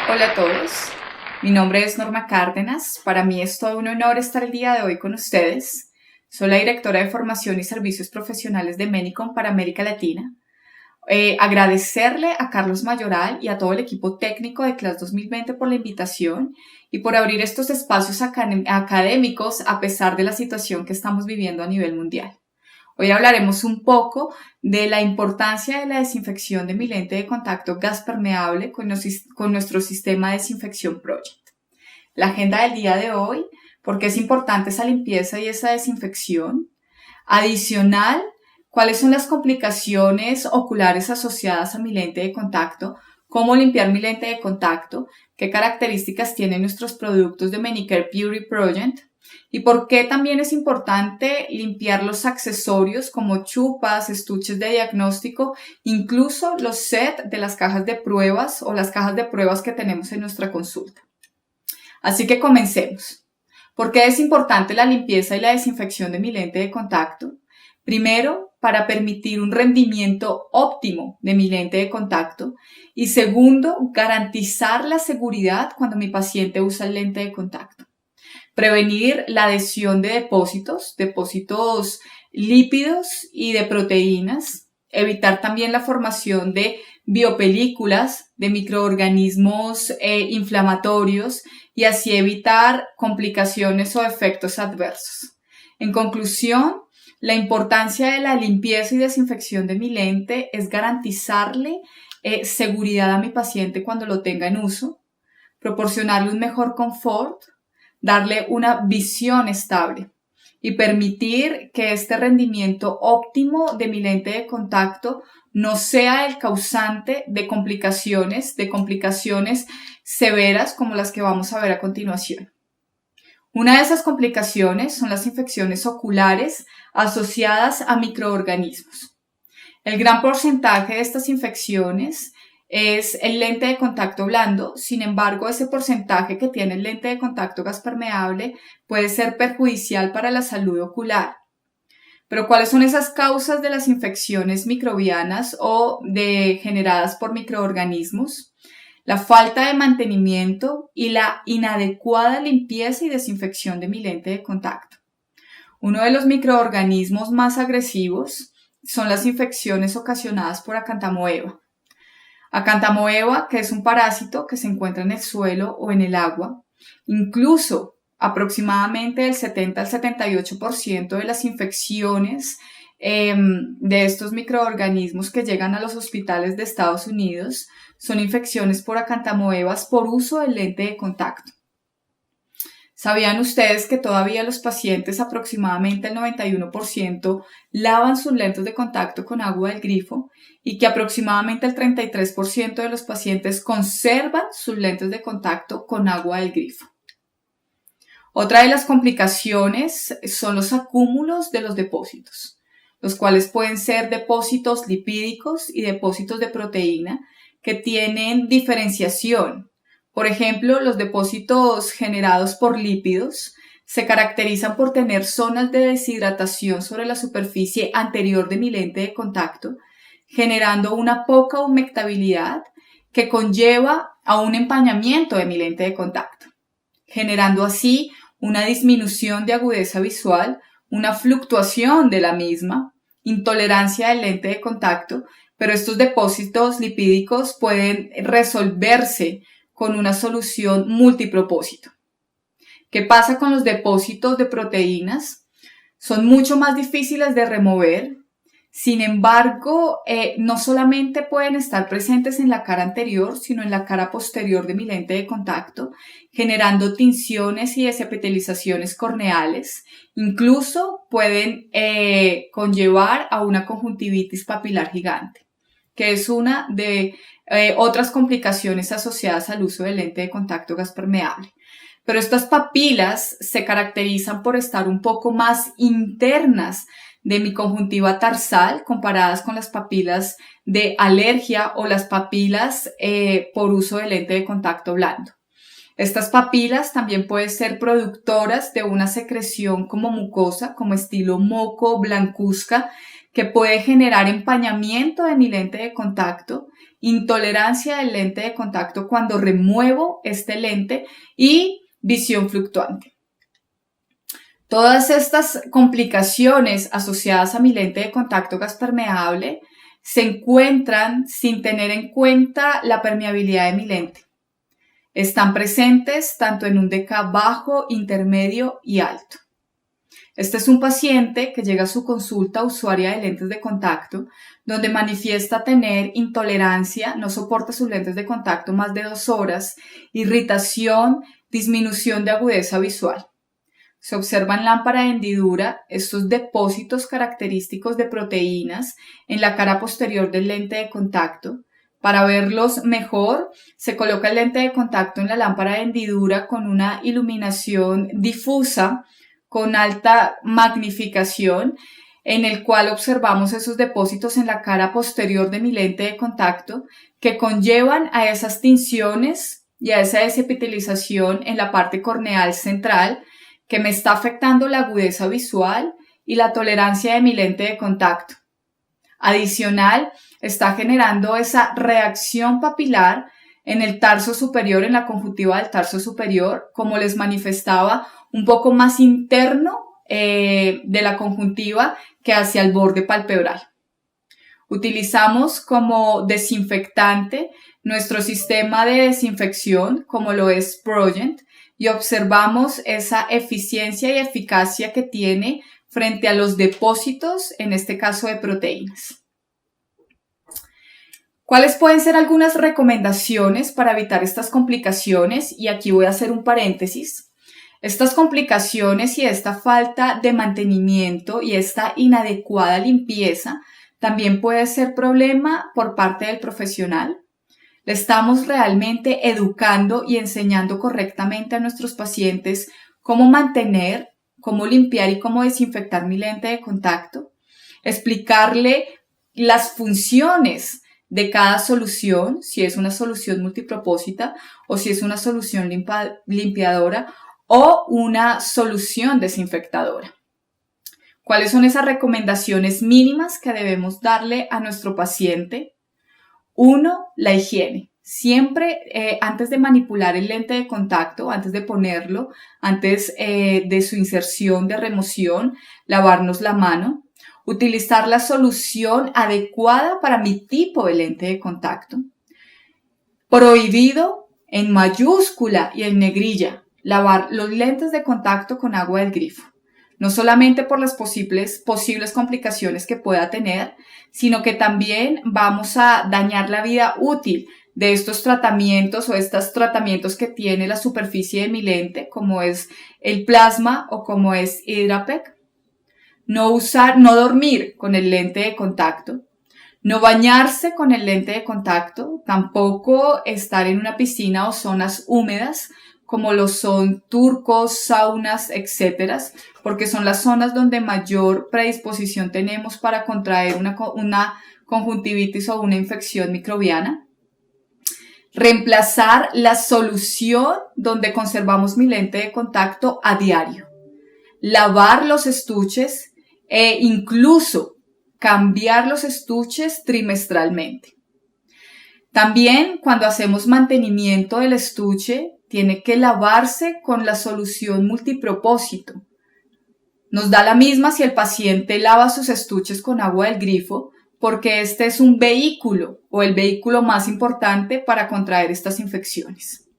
Hola a todos, mi nombre es Norma Cárdenas. Para mí es todo un honor estar el día de hoy con ustedes. Soy la directora de Formación y Servicios Profesionales de Menicom para América Latina. Agradecerle a Carlos Mayoral y a todo el equipo técnico de Class 2020 por la invitación y por abrir estos espacios académicos a pesar de la situación que estamos viviendo a nivel mundial. Hoy hablaremos un poco de la importancia de la desinfección de mi lente de contacto gas permeable con nuestro sistema de desinfección Project. La agenda del día de hoy, por qué es importante esa limpieza y esa desinfección. Adicional, cuáles son las complicaciones oculares asociadas a mi lente de contacto, cómo limpiar mi lente de contacto, qué características tienen nuestros productos de Manicare Purity Project, y por qué también es importante limpiar los accesorios como chupas, estuches de diagnóstico, incluso los sets de las cajas de pruebas o las cajas de pruebas que tenemos en nuestra consulta. Así que comencemos. ¿Por qué es importante la limpieza y la desinfección de mi lente de contacto? Primero, para permitir un rendimiento óptimo de mi lente de contacto. Y segundo, garantizar la seguridad cuando mi paciente usa el lente de contacto. Prevenir la adhesión de depósitos lípidos y de proteínas. Evitar también la formación de biopelículas, de microorganismos inflamatorios y así evitar complicaciones o efectos adversos. En conclusión, la importancia de la limpieza y desinfección de mi lente es garantizarle seguridad a mi paciente cuando lo tenga en uso, proporcionarle un mejor confort, darle una visión estable y permitir que este rendimiento óptimo de mi lente de contacto no sea el causante de complicaciones severas como las que vamos a ver a continuación. Una de esas complicaciones son las infecciones oculares asociadas a microorganismos. El gran porcentaje de estas infecciones es el lente de contacto blando. Sin embargo, ese porcentaje que tiene el lente de contacto gas permeable puede ser perjudicial para la salud ocular. Pero ¿cuáles son esas causas de las infecciones microbianas o generadas por microorganismos? La falta de mantenimiento y la inadecuada limpieza y desinfección de mi lente de contacto. Uno de los microorganismos más agresivos son las infecciones ocasionadas por Acanthamoeba. Acanthamoeba, que es un parásito que se encuentra en el suelo o en el agua. Incluso aproximadamente el 70 al 78% de las infecciones de estos microorganismos que llegan a los hospitales de Estados Unidos son infecciones por Acanthamoebas por uso del lente de contacto. ¿Sabían ustedes que todavía los pacientes, aproximadamente el 91%, lavan sus lentes de contacto con agua del grifo y que aproximadamente el 33% de los pacientes conservan sus lentes de contacto con agua del grifo? Otra de las complicaciones son los acúmulos de los depósitos, los cuales pueden ser depósitos lipídicos y depósitos de proteína que tienen diferenciación. Por ejemplo, los depósitos generados por lípidos se caracterizan por tener zonas de deshidratación sobre la superficie anterior de mi lente de contacto, generando una poca humectabilidad que conlleva a un empañamiento de mi lente de contacto, generando así una disminución de agudeza visual, una fluctuación de la misma, intolerancia del lente de contacto, pero estos depósitos lipídicos pueden resolverse con una solución multipropósito. ¿Qué pasa con los depósitos de proteínas? Son mucho más difíciles de remover. Sin embargo, no solamente pueden estar presentes en la cara anterior, sino en la cara posterior de mi lente de contacto, generando tinciones y desepitelizaciones corneales. Incluso pueden conllevar a una conjuntivitis papilar gigante, que es una de otras complicaciones asociadas al uso del lente de contacto gas permeable. Pero estas papilas se caracterizan por estar un poco más internas de mi conjuntiva tarsal comparadas con las papilas de alergia o las papilas por uso de lente de contacto blando. Estas papilas también pueden ser productoras de una secreción como mucosa, como estilo moco, blancuzca, que puede generar empañamiento de mi lente de contacto, intolerancia del lente de contacto cuando remuevo este lente y visión fluctuante. Todas estas complicaciones asociadas a mi lente de contacto gas permeable se encuentran sin tener en cuenta la permeabilidad de mi lente. Están presentes tanto en un DK bajo, intermedio y alto. Este es un paciente que llega a su consulta usuaria de lentes de contacto, donde manifiesta tener intolerancia, no soporta sus lentes de contacto más de 2 horas, irritación, disminución de agudeza visual. Se observa en lámpara de hendidura estos depósitos característicos de proteínas en la cara posterior del lente de contacto. Para verlos mejor, se coloca el lente de contacto en la lámpara de hendidura con una iluminación difusa con alta magnificación, en el cual observamos esos depósitos en la cara posterior de mi lente de contacto que conllevan a esas tinciones y a esa desepitelización en la parte corneal central que me está afectando la agudeza visual y la tolerancia de mi lente de contacto. Adicional, está generando esa reacción papilar en el tarso superior, en la conjuntiva del tarso superior, como les manifestaba, un poco más interno de la conjuntiva que hacia el borde palpebral. Utilizamos como desinfectante nuestro sistema de desinfección, como lo es Progent, y observamos esa eficiencia y eficacia que tiene frente a los depósitos, en este caso de proteínas. ¿Cuáles pueden ser algunas recomendaciones para evitar estas complicaciones? Y aquí voy a hacer un paréntesis. Estas complicaciones y esta falta de mantenimiento y esta inadecuada limpieza también puede ser problema por parte del profesional. Le estamos realmente educando y enseñando correctamente a nuestros pacientes cómo mantener, cómo limpiar y cómo desinfectar mi lente de contacto. Explicarle las funciones de cada solución, si es una solución multipropósita o si es una solución limpiadora o una solución desinfectadora. ¿Cuáles son esas recomendaciones mínimas que debemos darle a nuestro paciente? 1. La higiene. Siempre antes de manipular el lente de contacto, antes de ponerlo, antes de su inserción de remoción, lavarnos la mano. Utilizar la solución adecuada para mi tipo de lente de contacto. Prohibido en mayúscula y en negrilla lavar los lentes de contacto con agua del grifo. No solamente por las posibles complicaciones que pueda tener, sino que también vamos a dañar la vida útil de estos tratamientos o estos tratamientos que tiene la superficie de mi lente, como es el plasma o como es Hydrapec. No dormir con el lente de contacto, no bañarse con el lente de contacto, tampoco estar en una piscina o zonas húmedas como lo son turcos, saunas, etcétera, porque son las zonas donde mayor predisposición tenemos para contraer una conjuntivitis o una infección microbiana. Reemplazar la solución donde conservamos mi lente de contacto a diario. Lavar los estuches e incluso cambiar los estuches trimestralmente. También cuando hacemos mantenimiento del estuche, tiene que lavarse con la solución multipropósito. Nos da la misma si el paciente lava sus estuches con agua del grifo, porque este es un vehículo o el vehículo más importante para contraer estas infecciones.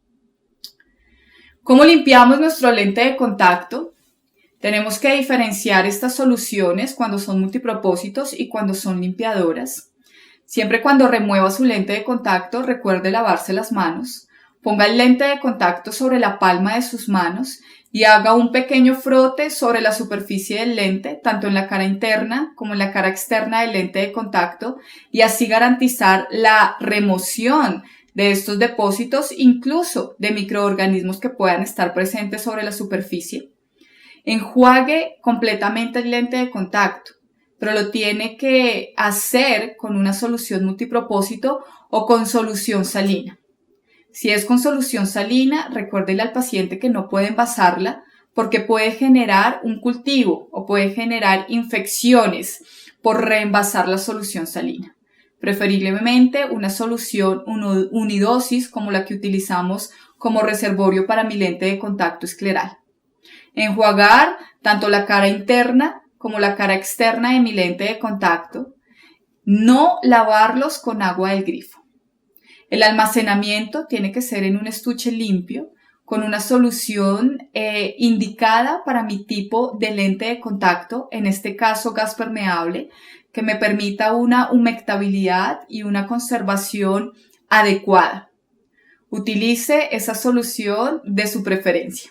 ¿Cómo limpiamos nuestro lente de contacto? Tenemos que diferenciar estas soluciones cuando son multipropósitos y cuando son limpiadoras. Siempre cuando remueva su lente de contacto, recuerde lavarse las manos. Ponga el lente de contacto sobre la palma de sus manos y haga un pequeño frote sobre la superficie del lente, tanto en la cara interna como en la cara externa del lente de contacto, y así garantizar la remoción de estos depósitos, incluso de microorganismos que puedan estar presentes sobre la superficie. Enjuague completamente el lente de contacto, pero lo tiene que hacer con una solución multipropósito o con solución salina. Si es con solución salina, recuérdele al paciente que no puede envasarla porque puede generar un cultivo o puede generar infecciones por reenvasar la solución salina. preferiblemente una solución unidosis como la que utilizamos como reservorio para mi lente de contacto escleral. Enjuagar tanto la cara interna como la cara externa de mi lente de contacto. No lavarlos con agua del grifo. El almacenamiento tiene que ser en un estuche limpio con una solución indicada para mi tipo de lente de contacto, en este caso gas permeable, que me permita una humectabilidad y una conservación adecuada. Utilice esa solución de su preferencia.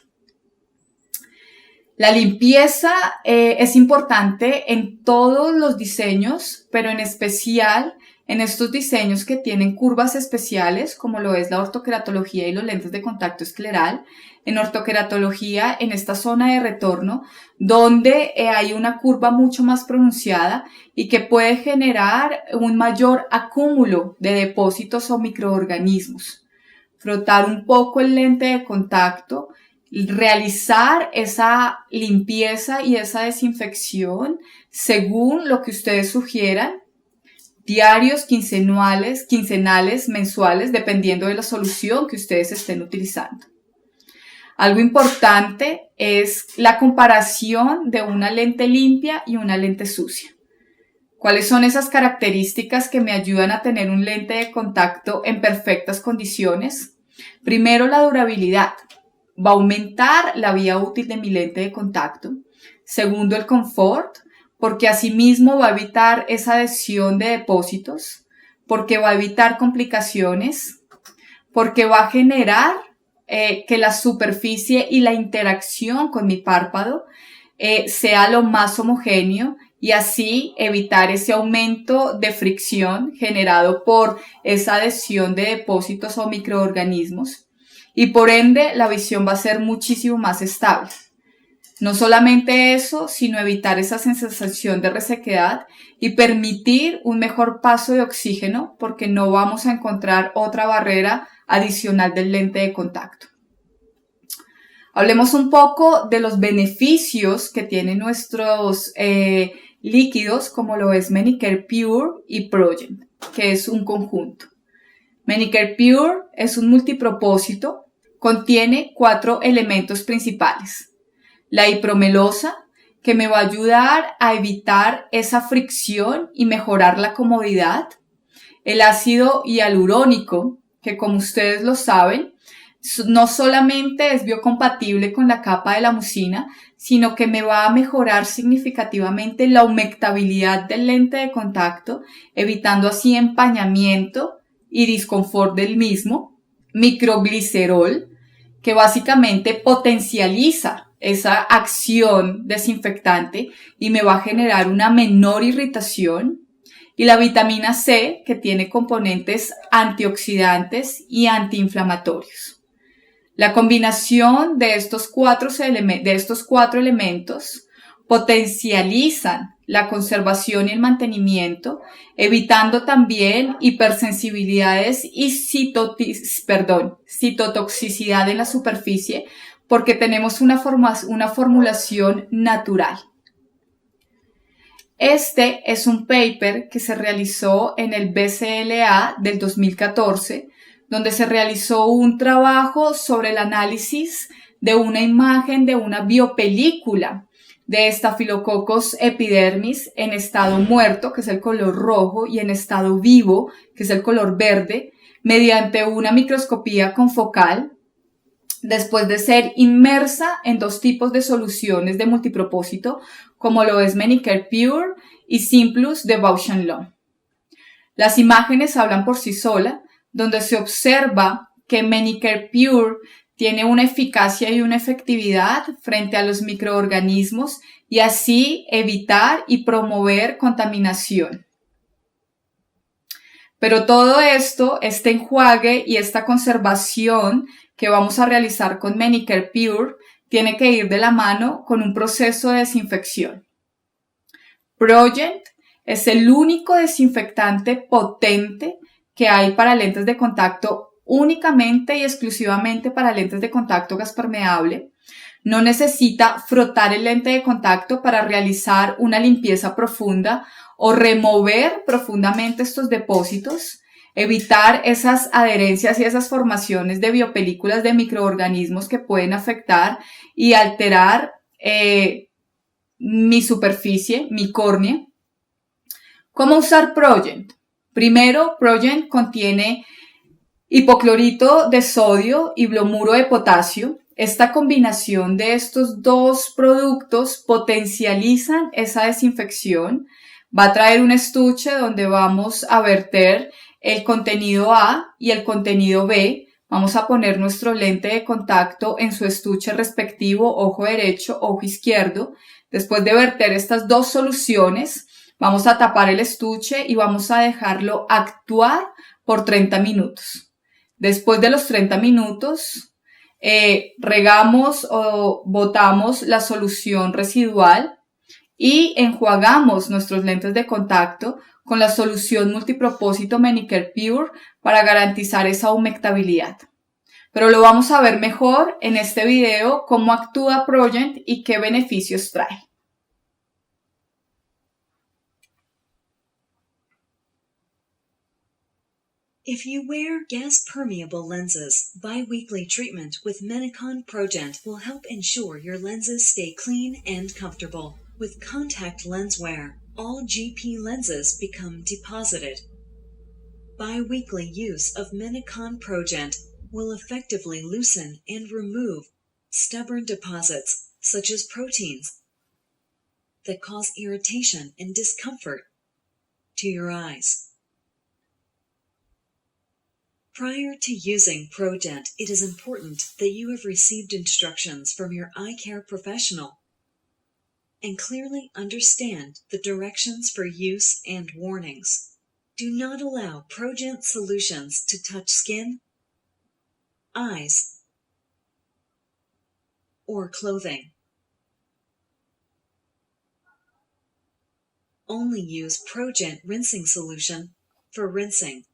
La limpieza es importante en todos los diseños, pero en especial en estos diseños que tienen curvas especiales, como lo es la ortoqueratología y los lentes de contacto escleral. En ortoqueratología, en esta zona de retorno, donde hay una curva mucho más pronunciada y que puede generar un mayor acúmulo de depósitos o microorganismos. Frotar un poco el lente de contacto, realizar esa limpieza y esa desinfección según lo que ustedes sugieran, diarios, quincenales, mensuales, dependiendo de la solución que ustedes estén utilizando. Algo importante es la comparación de una lente limpia y una lente sucia. ¿Cuáles son esas características que me ayudan a tener un lente de contacto en perfectas condiciones? Primero, la durabilidad. Va a aumentar la vida útil de mi lente de contacto. Segundo, el confort, porque asimismo va a evitar esa adhesión de depósitos, porque va a evitar complicaciones, porque va a generar que la superficie y la interacción con mi párpado sea lo más homogéneo y así evitar ese aumento de fricción generado por esa adhesión de depósitos o microorganismos. Y por ende, la visión va a ser muchísimo más estable. No solamente eso, sino evitar esa sensación de resequedad y permitir un mejor paso de oxígeno porque no vamos a encontrar otra barrera adicional del lente de contacto. Hablemos un poco de los beneficios que tienen nuestros líquidos como lo es Manicare Pure y Progent, que es un conjunto. Manicare Pure es un multipropósito. Contiene 4 elementos principales. La hipromelosa, que me va a ayudar a evitar esa fricción y mejorar la comodidad. El ácido hialurónico, que como ustedes lo saben, no solamente es biocompatible con la capa de la mucina, sino que me va a mejorar significativamente la humectabilidad del lente de contacto, evitando así empañamiento y disconfort del mismo. Microglicerol, que básicamente potencializa esa acción desinfectante y me va a generar una menor irritación. Y la vitamina C, que tiene componentes antioxidantes y antiinflamatorios. La combinación de estos cuatro elementos potencializan la conservación y el mantenimiento, evitando también hipersensibilidades y citotoxicidad en la superficie, porque tenemos una formulación natural. Este es un paper que se realizó en el BCLA del 2014, donde se realizó un trabajo sobre el análisis de una imagen de una biopelícula de Staphylococcus epidermis en estado muerto, que es el color rojo, y en estado vivo, que es el color verde, mediante una microscopía confocal, después de ser inmersa en 2 tipos de soluciones de multipropósito, como lo es Manicare Pure y Simplus de Bausch & Lomb. Las imágenes hablan por sí solas, donde se observa que Manicare Pure tiene una eficacia y una efectividad frente a los microorganismos y así evitar y promover contaminación. Pero todo esto, este enjuague y esta conservación que vamos a realizar con Manicare Pure tiene que ir de la mano con un proceso de desinfección. Progent es el único desinfectante potente que hay para lentes de contacto, únicamente y exclusivamente para lentes de contacto gas permeable. No necesita frotar el lente de contacto para realizar una limpieza profunda o remover profundamente estos depósitos, evitar esas adherencias y esas formaciones de biopelículas de microorganismos que pueden afectar y alterar mi superficie, mi córnea. ¿Cómo usar Progent? Primero, Progent contiene hipoclorito de sodio y bromuro de potasio. Esta combinación de estos dos productos potencializan esa desinfección. Va a traer un estuche donde vamos a verter el contenido A y el contenido B. Vamos a poner nuestro lente de contacto en su estuche respectivo, ojo derecho, ojo izquierdo. Después de verter estas dos soluciones, vamos a tapar el estuche y vamos a dejarlo actuar por 30 minutos. Después de los 30 minutos, regamos o botamos la solución residual y enjuagamos nuestros lentes de contacto con la solución multipropósito Manicare Pure para garantizar esa humectabilidad. Pero lo vamos a ver mejor en este video cómo actúa Progent y qué beneficios trae. If you wear gas-permeable lenses, bi-weekly treatment with Menicon Progent will help ensure your lenses stay clean and comfortable. With contact lens wear, all GP lenses become deposited. Bi-weekly use of Menicon Progent will effectively loosen and remove stubborn deposits, such as proteins, that cause irritation and discomfort to your eyes. Prior to using Progent, it is important that you have received instructions from your eye care professional and clearly understand the directions for use and warnings. Do not allow Progent solutions to touch skin, eyes, or clothing. Only use Progent rinsing solution for rinsing.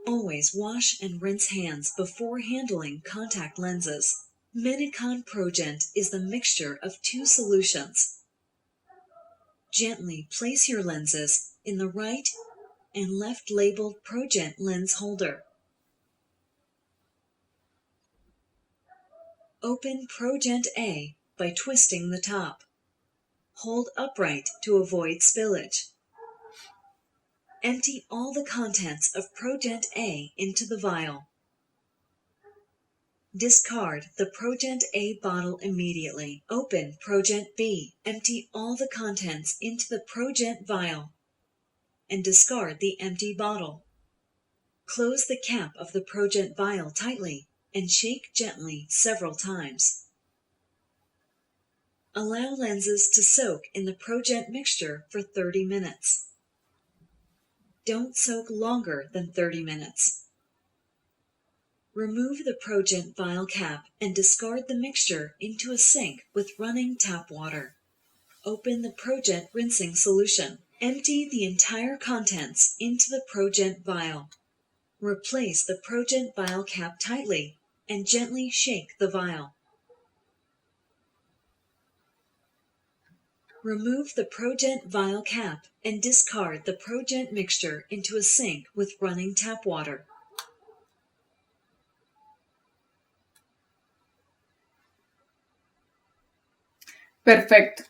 Always wash and rinse hands before handling contact lenses. Menicon Progent is the mixture of two solutions. Gently place your lenses in the right and left labeled Progent lens holder. Open Progent A by twisting the top. Hold upright to avoid spillage. Empty all the contents of Progent A into the vial. Discard the Progent A bottle immediately. Open Progent B. Empty all the contents into the Progent vial and discard the empty bottle. Close the cap of the Progent vial tightly and shake gently several times. Allow lenses to soak in the Progent mixture for 30 minutes. Don't soak longer than 30 minutes. Remove the Progent vial cap and discard the mixture into a sink with running tap water. Open the Progent rinsing solution. Empty the entire contents into the Progent vial. Replace the Progent vial cap tightly and gently shake the vial. Remove the Progent vial cap and discard the Progent mixture into a sink with running tap water. Perfecto.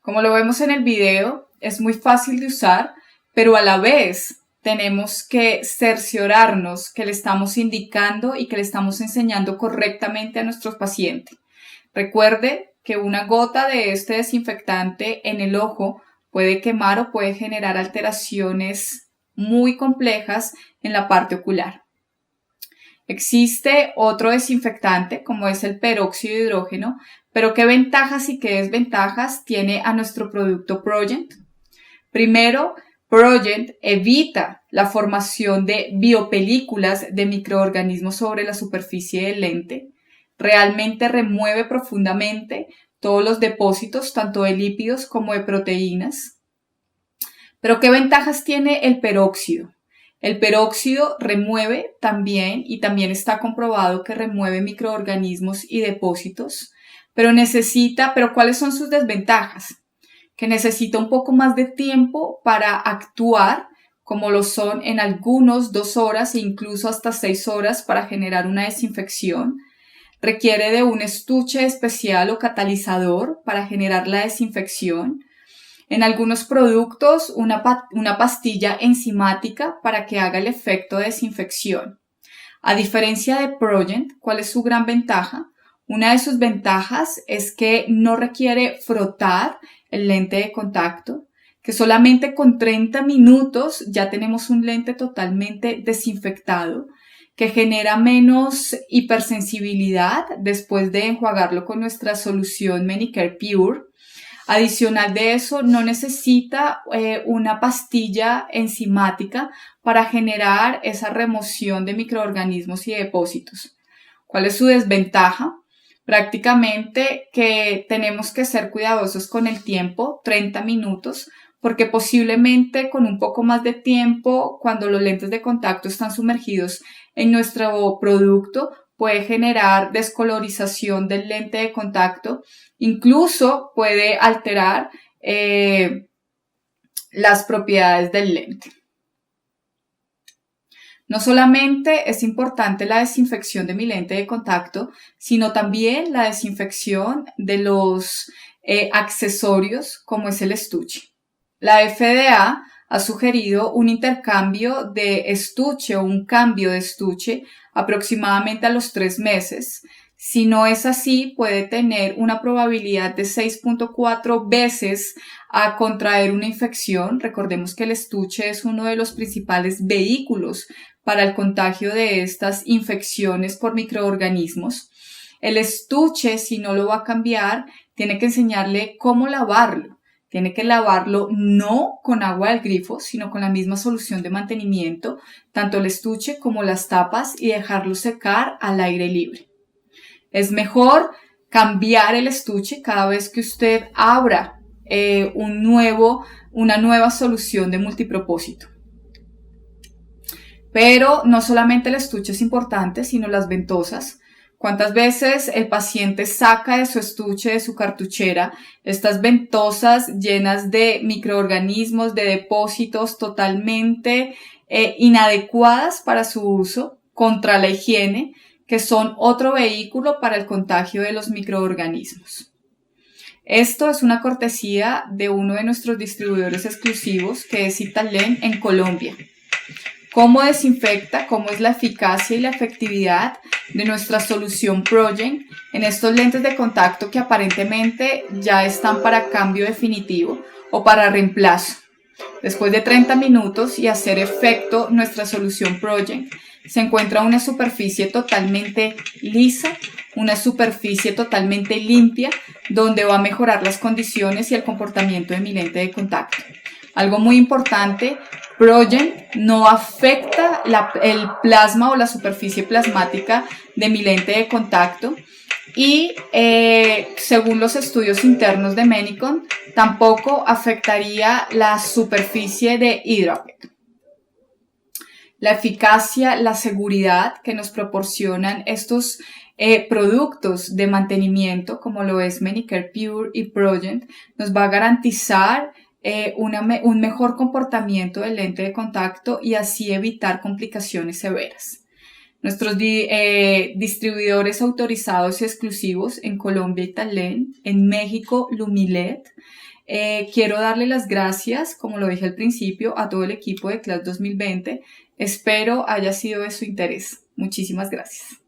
Como lo vemos en el video, es muy fácil de usar, pero a la vez tenemos que cerciorarnos que le estamos indicando y que le estamos enseñando correctamente a nuestros pacientes. Recuerde que una gota de este desinfectante en el ojo puede quemar o puede generar alteraciones muy complejas en la parte ocular. Existe otro desinfectante como es el peróxido de hidrógeno, pero ¿qué ventajas y qué desventajas tiene a nuestro producto Progent? Primero, Progent evita la formación de biopelículas de microorganismos sobre la superficie del lente. Realmente remueve profundamente todos los depósitos, tanto de lípidos como de proteínas. Pero ¿qué ventajas tiene el peróxido? El peróxido remueve también, y también está comprobado que remueve microorganismos y depósitos, pero ¿cuáles son sus desventajas? que necesita un poco más de tiempo para actuar, como lo son en algunos 2 horas e incluso hasta 6 horas para generar una desinfección. Requiere de un estuche especial o catalizador para generar la desinfección. En algunos productos, una pastilla enzimática para que haga el efecto de desinfección. A diferencia de Progent, ¿cuál es su gran ventaja? Una de sus ventajas es que no requiere frotar el lente de contacto, que solamente con 30 minutos ya tenemos un lente totalmente desinfectado, que genera menos hipersensibilidad después de enjuagarlo con nuestra solución Manicare Pure. Adicional de eso, no necesita una pastilla enzimática para generar esa remoción de microorganismos y depósitos. ¿Cuál es su desventaja? Prácticamente que tenemos que ser cuidadosos con el tiempo, 30 minutos, porque posiblemente con un poco más de tiempo, cuando los lentes de contacto están sumergidos en nuestro producto, puede generar descolorización del lente de contacto, incluso puede alterar las propiedades del lente. No solamente es importante la desinfección de mi lente de contacto, sino también la desinfección de los accesorios como es el estuche. La FDA ha sugerido un intercambio de estuche o un cambio de estuche aproximadamente a los 3 meses. Si no es así, puede tener una probabilidad de 6.4 veces a contraer una infección. Recordemos que el estuche es uno de los principales vehículos para el contagio de estas infecciones por microorganismos. El estuche, si no lo va a cambiar, tiene que enseñarle cómo lavarlo. Tiene que lavarlo no con agua del grifo, sino con la misma solución de mantenimiento, tanto el estuche como las tapas, y dejarlo secar al aire libre. Es mejor cambiar el estuche cada vez que usted abra una nueva solución de multipropósito. Pero no solamente el estuche es importante, sino las ventosas. ¿Cuántas veces el paciente saca de su estuche, de su cartuchera, estas ventosas llenas de microorganismos, de depósitos totalmente inadecuadas para su uso, contra la higiene, que son otro vehículo para el contagio de los microorganismos? Esto es una cortesía de uno de nuestros distribuidores exclusivos, que es Italen en Colombia. ¿Cómo desinfecta? ¿Cómo es la eficacia y la efectividad de nuestra solución Progent en estos lentes de contacto que aparentemente ya están para cambio definitivo o para reemplazo? Después de 30 minutos y hacer efecto nuestra solución Progent, se encuentra una superficie totalmente lisa, una superficie totalmente limpia, donde va a mejorar las condiciones y el comportamiento de mi lente de contacto. Algo muy importante, Progent no afecta el plasma o la superficie plasmática de mi lente de contacto y según los estudios internos de Menicon, tampoco afectaría la superficie de Hydrapet. La eficacia, la seguridad que nos proporcionan estos productos de mantenimiento, como lo es Manicare Pure y Progent, nos va a garantizar un mejor comportamiento del lente de contacto y así evitar complicaciones severas. Nuestros distribuidores autorizados y exclusivos en Colombia, Italen, en México, Lumilet. Quiero darle las gracias, como lo dije al principio, a todo el equipo de Class 2020. Espero haya sido de su interés. Muchísimas gracias.